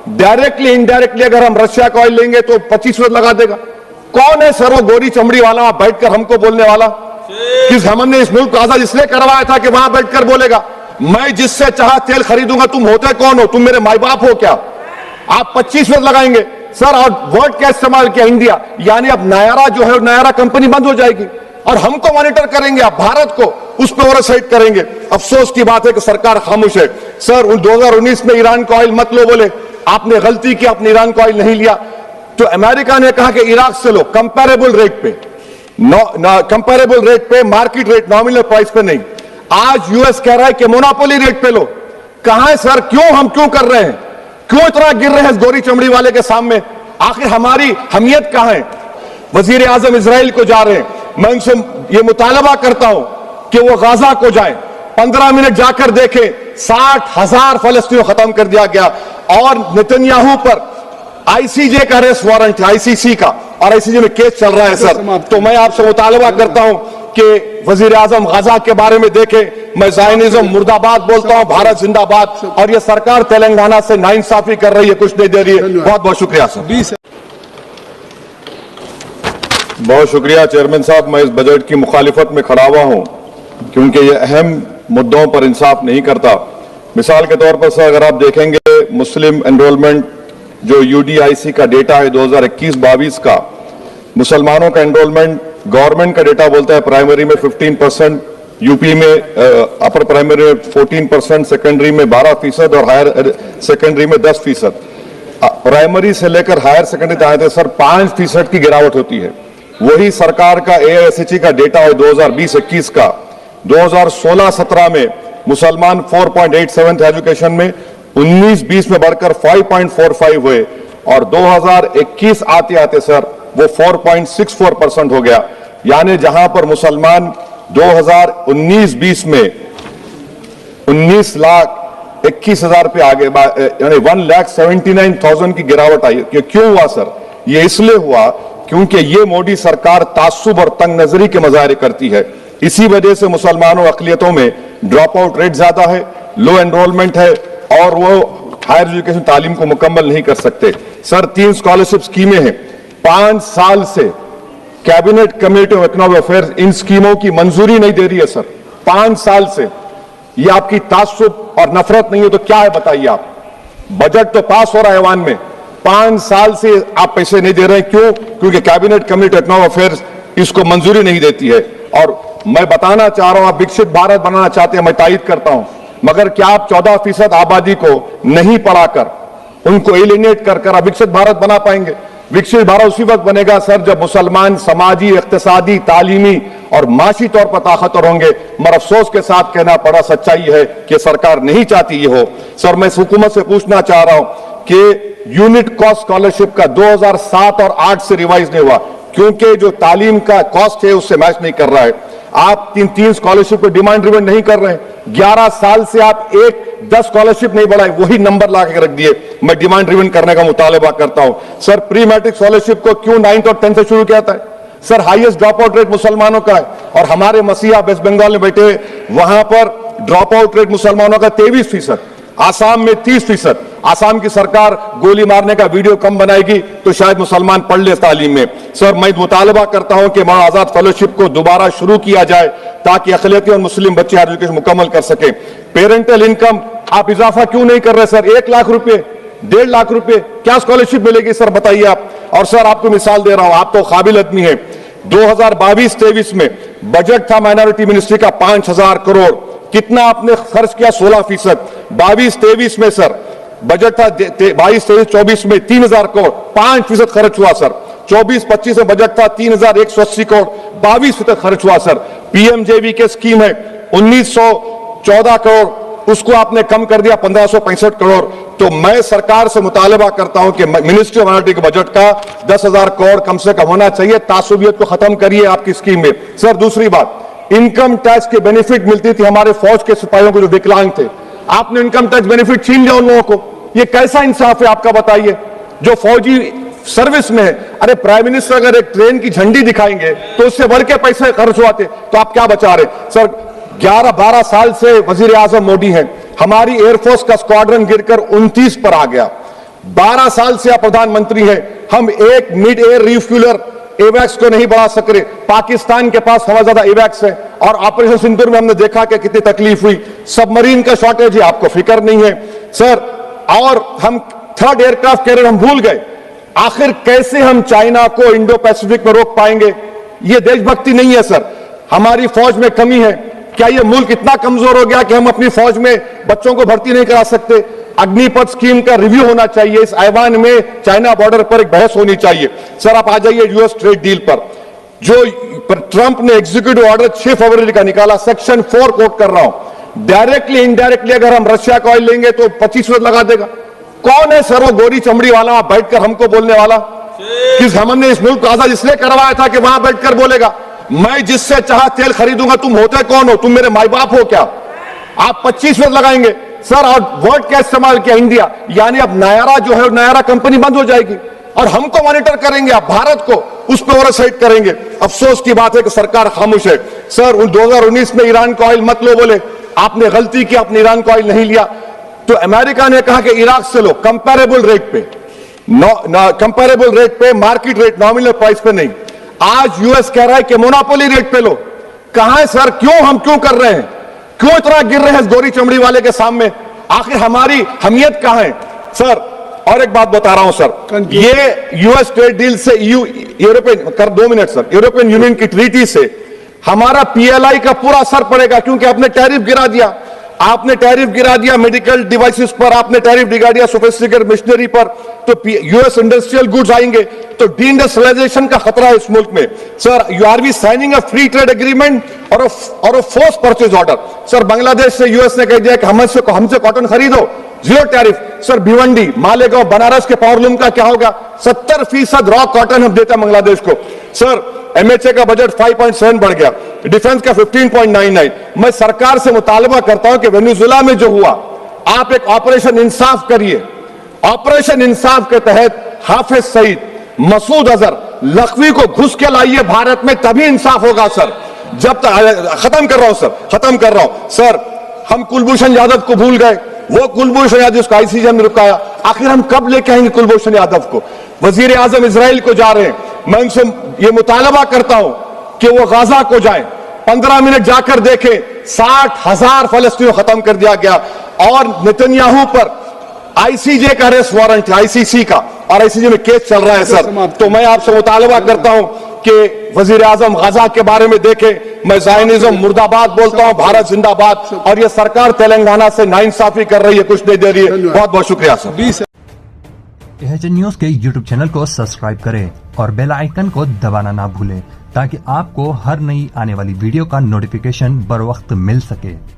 Directly indirectly अगर हम Russia का ऑयल लेंगे तो 25% लगा देगा। कौन है सर वो गोरी चमड़ी वाला वहां बैठकर हमको बोलने वाला? किस हमने इस मुल्क को आजाद इसलिए करवाया था कि वहां बैठकर बोलेगा मैं जिससे चाह तेल खरीदूंगा। तुम होते कौन हो? तुम मेरे माई बाप हो क्या? आप 25% लगाएंगे सर। और वर्ड क्या इस्तेमाल किया? इंडिया, यानी अब नायरा जो है नायरा कंपनी बंद हो जाएगी और हमको मॉनिटर करेंगे, आप भारत को उस पर ओवरसाइट करेंगे। अफसोस की बात है कि सरकार खामोश है। सर 2019 में ईरान का ऑयल मत लो बोले, आपने गलती की, आपने ईरान का ऑयल नहीं लिया। तो अमेरिका ने कहा कि इराक से लो, कंपेरेबल रेट पे, कंपेरेबल रेट पे, मार्केट रेट, नॉमिनल प्राइस पे नहीं। आज यूएस कह रहा है कि मोनोपोली रेट पे लो। कहां है सर? क्यों हम क्यों कर रहे हैं? क्यों इतना गिर रहे हैं इस गोरी चमड़ी वाले के सामने? आखिर हमारी हमियत कहां है? वजीर आजम इजराइल को जा रहे हैं, मैं उनसे ये मुतालबा करता हूं कि वो गाजा को जाएं, 15 मिनट जाकर देखें, 60,000 फलस्तीनी खत्म कर दिया गया। और नेतन्याहू पर आईसीजे का अरेस्ट वारंट है, आईसीसी का, और आईसीजे में केस चल रहा है सर। तो मैं आपसे मुतालबा करता हूं कि वजीर आजम गाजा के बारे में देखें। मैं ज़ायनिज़्म मुर्दाबाद बोलता हूं, भारत जिंदाबाद। और ये सरकार तेलंगाना से नाइंसाफी कर रही है, कुछ नहीं दे रही है। बहुत बहुत शुक्रिया सर। बहुत शुक्रिया चेयरमैन साहब। मैं इस बजट की मुखालिफत में खड़ा हुआ हूं क्योंकि ये अहम मुद्दों पर इंसाफ नहीं करता। मिसाल के तौर पर सर अगर आप देखेंगे मुस्लिम एनरोलमेंट जो यूडीआईसी का डेटा है 2021-22 का, मुसलमानों का एनरोलमेंट गवर्नमेंट का डेटा बोलता है प्राइमरी में 15%, यूपी में अपर प्राइमरी में 14%, सेकेंडरी में 12% और हायर सेकेंडरी में 10%। प्राइमरी से लेकर हायर सेकेंडरी तक आए थे सर 5% की गिरावट होती है। वही सरकार का एआईएसएचई का डेटा है 2020-21 का, 2016-17 में मुसलमान 4.87 थे एजुकेशन में, 19-20 में बढ़कर 5.45 हुए और 2021 आते आते सर वो 4.64% हो गया। यानी जहां पर मुसलमान 2019-20 में 19,21,000 पे आगे, यानी 1,79,000 की गिरावट आई। क्यों हुआ सर? ये इसलिए हुआ क्योंकि ये मोदी सरकार तासुब और तंग नजरी के मुजाहरे करती है। इसी वजह से मुसलमानों अकलियतों में ड्रॉप आउट रेट ज्यादा है, लो एनरोलमेंट है और वो हायर एजुकेशन तालीम को मुकम्मल नहीं कर सकते। सर 3 स्कॉलरशिप स्कीमें हैं, 5 साल से cabinet committee of economic affairs in स्कीमों की मंजूरी नहीं दे रही है सर। 5 साल से ये आपकी तासुब और नफरत नहीं है तो क्या है बताइए आप? बजट तो पास हो रहा है ऐवान में, 5 साल से आप पैसे नहीं दे रहे हैं। क्यों? क्योंकि cabinet committee of economic affairs इसको मंजूरी नहीं देती है। और मैं बताना चाह रहा हूं, आप विकसित भारत बनाना चाहते हैं, मैं तायद करता हूं, मगर क्या आप 14% आबादी को नहीं पढ़ाकर, उनको एलिनेट कर आप विकसित भारत बना पाएंगे? विकसित भारत उसी वक्त बनेगा सर जब मुसलमान समाजी, इक्तिसादी, तालीमी और माशी तौर पर ताकतवर होंगे। मगर अफसोस के साथ कहना पड़ा, सच्चाई है कि सरकार नहीं चाहती ये हो। सर मैं हुकूमत से पूछना चाह रहा हूं कि यूनिट कॉस्ट स्कॉलरशिप का 2007 और 8 से रिवाइज नहीं हुआ क्योंकि जो तालीम का कॉस्ट है उससे मैच नहीं कर रहा है। आप 3 स्कॉलरशिप को डिमांड ड्रिवन नहीं कर रहे हैं। 11 साल से आप 10 स्कॉलरशिप नहीं बढ़ाए, वही नंबर ला के रख दिए। मैं डिमांड ड्रिवन करने का मुतालबा करता हूं। सर प्री मैट्रिक स्कॉलरशिप को क्यों 9th और 10th से शुरू किया था? Sir highest drop out rate मुसलमानों का है और हमारे मसीहा वेस्ट बंगाल में बैठे, वहां पर ड्रॉप आउट रेट मुसलमानों का 23%, आसाम में 30%। आसाम की सरकार गोली मारने का वीडियो कम बनाएगी तो शायद मुसलमान पढ़ ले तालीम में। सर मैं मुतालबा करता हूं कि मौलाना आजाद फेलोशिप को दोबारा शुरू किया जाए ताकि अक़लियती और मुस्लिम बच्चे हायर एजुकेशन मुकम्मल कर सके। पेरेंटल इनकम आप इजाफा क्यों नहीं कर रहे सर? 1 लाख रुपए, 1.5 लाख रुपए क्या स्कॉलरशिप मिलेगी सर बताइए आप? और सर आपको मिसाल दे रहा हूं, आप तो काबिल आदमी है। 2022-23 में बजट था माइनॉरिटी मिनिस्ट्री का 5,000 करोड़, कितना आपने खर्च किया? 16%। 22-23 में सर बजट था 22-23-24 में 3,000 करोड़, 5% खर्च हुआ सर। 24-25 में बजट था 3,180 करोड़, 22% खर्च हुआ सर। पीएमजेवी के स्कीम है 1,914 करोड़, उसको आपने कम कर दिया 1,565 करोड़। तो मैं सरकार से मुतालबा करता हूं कि मिनिस्ट्री ऑफ माइनॉरिटी के बजट का 10,000 करोड़ कम से कम होना चाहिए। तासुबियत को खत्म करिए आपकी स्कीम में। सर दूसरी बात, इनकम टैक्स के बेनिफिट मिलती थी हमारे फौज के सिपाहियों को जो विकलांग थे, आपने इनकम टैक्स बेनिफिट छीन लिया उन लोगों को। ये कैसा इंसाफ है आपका बताइए? जो फौजी सर्विस में है, अरे प्राइम मिनिस्टर अगर एक ट्रेन की झंडी दिखाएंगे तो उससे बढ़ के पैसे खर्च हुआते, तो आप क्या बचा रहे? सर 11-12 साल से वजीर आजम मोदी हैं, हमारी एयरफोर्स का स्क्वाड्रन गिरकर 29 पर आ गया। 12 साल से आप प्रधानमंत्री हैं, हम एक मिड एयर रिफ्यूलर एवैक्स को नहीं बढ़ा सक रहे। पाकिस्तान के पास हवा ज्यादा एवैक्स है, और ऑपरेशन सिंदूर में हमने देखा कि कितनी तकलीफ हुई। सबमरीन का शॉर्टेज है, आपको फिक्र नहीं है सर। और हम थर्ड एयरक्राफ्ट कैरियर हम भूल गए। आखिर कैसे हम चाइना को इंडो पैसिफिक में रोक पाएंगे? यह देशभक्ति नहीं है सर। हमारी फौज में कमी है। क्या यह मुल्क इतना कमजोर हो गया कि हम अपनी फौज में बच्चों को भर्ती नहीं करा सकते? अग्निपथ स्कीम का रिव्यू होना चाहिए। इस ऐवान में चाइना बॉर्डर पर एक बहस होनी चाहिए। सर आप आ जाइए यूएस ट्रेड डील पर। जो ट्रंप ने एग्जीक्यूटिव ऑर्डर 6 फरवरी का निकाला, सेक्शन 4 कोट कर रहा हूं, डायरेक्टली इनडायरेक्टली अगर हम रशिया का ऑयल लेंगे तो 25% लगा देगा। कौन है सर वो गोरी चमड़ी वाला वहां बैठकर हमको बोलने वाला? किस हमने इस मुल्क को आजाद इसलिए करवाया था कि वहां बैठकर बोलेगा मैं जिससे चाह तेल खरीदूंगा। तुम होते कौन हो? तुम मेरे माई बाप हो क्या? आप 25% लगाएंगे सर। और वर्ड क्या इस्तेमाल किया? इंडिया, यानी अब नायरा जो है नायरा कंपनी बंद हो जाएगी और हमको मॉनिटर करेंगे, आप भारत को उस पर ओवरसाइट करेंगे। अफसोस की बात है कि सरकार खामोश है। सर 2019 में ईरान का ऑयल मत लो बोले, आपने गलती की, आपने ईरान का ऑयल नहीं लिया। तो अमेरिका ने कहा कि इराक से लो, कंपेरेबल रेट पे, कंपेरेबल रेट पे, मार्केट रेट, नॉमिनल प्राइस पे नहीं। आज यूएस कह रहा है कि मोनोपोली रेट पे लो। कहां है सर? हम क्यों कर रहे हैं? क्यों इतना गिर रहे हैं इस गोरी चमड़ी वाले के सामने? आखिर हमारी हमियत कहां है सर? और एक बात बता रहा हूं सर, ये यूएस ट्रेड डील से यूरोपियन कर 2 मिनट सर, यूरोपियन यूनियन की ट्रीटी से हमारा पीएलआई का पूरा असर पड़ेगा, क्योंकि आपने टैरिफ गिरा दिया। आपने टैरिफ गिरा दिया मेडिकल डिवाइसेस पर, आपने टैरिफ गिरा दिया सोफिस्टिकेटेड मशीनरी पर। तो यूएस इंडस्ट्रियल गुड्स आएंगे तो डीइंडस्ट्रियलाइजेशन का खतरा है इस मुल्क में। Sir you are we signing a free trade agreement और a force purchase order. Sir Bangladesh से यूएस ने कह दिया कि हमसे कॉटन खरीदो, 0 टैरिफ। सर भिवंडी, मालेगांव, बनारस के पावरलूम का क्या होगा? 70% रॉ कॉटन हम देते हैं बांग्लादेश को। सर एमएचए का बजट 5.7 बढ़ गया, डिफेंस का 15.99। मैं सरकार से मुतालबा करता हूं कि वेनेजुएला में जो हुआ, आप एक ऑपरेशन इंसाफ करिए। ऑपरेशन इंसाफ के तहत हाफिज सईद, मसूद अजहर, लखवी को घुस के लाइए भारत में, तभी इंसाफ होगा सर। जब तक खत्म कर रहा हूं सर, खत्म कर रहा हूं सर। हम कुलभूषण यादव को भूल गए। वो कुलभूषण यादव जिसको आईसीजे ने रुकाया, आखिर हम कब लेके आएंगे कुलभूषण यादव को? वजीर आजम इजराइल को जा रहे हैं। मैं उनसे ये मुतालबा करता हूं कि वो गाजा को जाएं, 15 मिनट जाकर देखें, 60,000 फलस्तीनियों खत्म कर दिया गया। और नेतन्याहू पर आईसीजे का अरेस्ट वारंट है, आईसीसी का, और आईसीजे में केस चल रहा है सर। तो मैं आपसे मुतालबा करता हूं कि वजीर आजम गाजा के बारे में देखें। मैं ज़ायनिज़्म मुर्दाबाद बोलता हूं, भारत जिंदाबाद। और ये सरकार तेलंगाना से नाइंसाफी कर रही है, कुछ नहीं दे रही है। बहुत बहुत शुक्रिया सर। एचएन न्यूज के यूट्यूब चैनल को सब्सक्राइब करें और बेल आइकन को दबाना ना भूलें, ताकि आपको हर नई आने वाली वीडियो का नोटिफिकेशन बर वक्त मिल सके।